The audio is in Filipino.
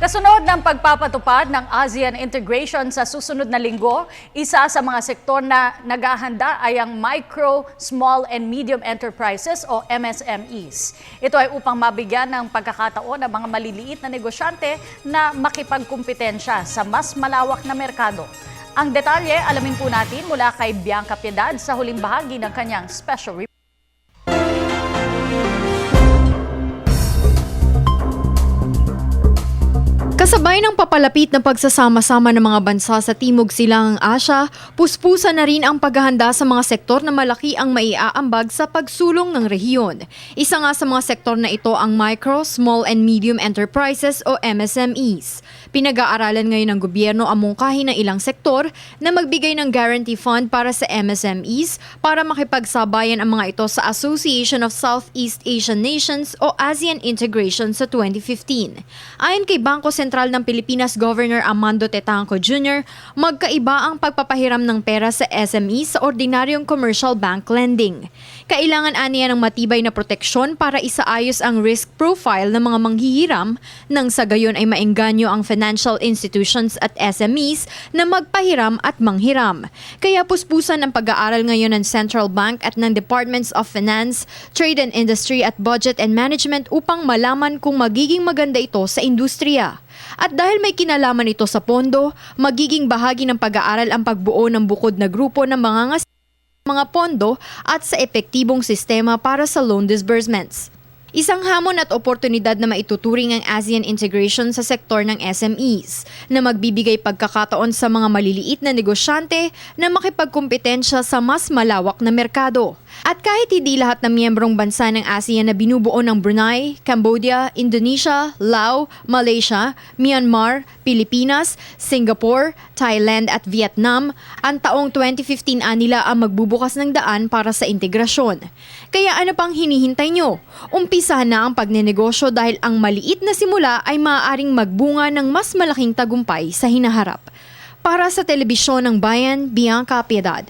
Kasunod ng pagpapatupad ng ASEAN integration sa susunod na linggo, isa sa mga sektor na naghahanda ay ang Micro, Small and Medium Enterprises o MSMEs. Ito ay upang mabigyan ng pagkakataon ng mga maliliit na negosyante na makipagkumpetensya sa mas malawak na merkado. Ang detalye, alamin po natin mula kay Bianca Piedad sa huling bahagi ng kanyang special report. Kasabay ng papalapit na pagsasama-sama ng mga bansa sa Timog Silangang Asya, puspusan na rin ang paghahanda sa mga sektor na malaki ang maiaambag sa pagsulong ng rehiyon. Isa nga sa mga sektor na ito ang Micro, Small and Medium Enterprises o MSMEs. Pinag-aaralan ngayon ng gobyerno ang mungkahi ng ilang sektor na magbigay ng guarantee fund para sa MSMEs para makipagsabayan ang mga ito sa Association of Southeast Asian Nations o ASEAN Integration sa 2015. Ayon kay Bangko Sentral ng Pilipinas Governor Armando Tetangco Jr., magkaiba ang pagpapahiram ng pera sa SME sa ordinaryong commercial bank lending. Kailangan aniya ng matibay na proteksyon para isaayos ang risk profile ng mga manghihiram nang sa gayon ay maengganyo ang financial institutions at SMEs na magpahiram at manghiram. Kaya puspusan ang pag-aaral ngayon ng Central Bank at ng Departments of Finance, Trade and Industry at Budget and Management upang malaman kung magiging maganda ito sa industriya. At dahil may kinalaman ito sa pondo, magiging bahagi ng pag-aaral ang pagbuo ng bukod na grupo ng mga pondo at sa epektibong sistema para sa loan disbursements. Isang hamon at oportunidad na maituturing ang ASEAN integration sa sektor ng SMEs na magbibigay pagkakataon sa mga maliliit na negosyante na makipagkumpetensya sa mas malawak na merkado. At kahit hindi lahat ng miyembrong bansa ng ASEAN na binubuo ng Brunei, Cambodia, Indonesia, Laos, Malaysia, Myanmar, Pilipinas, Singapore, Thailand at Vietnam, ang taong 2015 nila ang magbubukas ng daan para sa integrasyon. Kaya ano pang hinihintay nyo? Umpisahan na ang pagnenegosyo dahil ang maliit na simula ay maaaring magbunga ng mas malaking tagumpay sa hinaharap. Para sa Telebisyon ng Bayan, Bianca Piedad.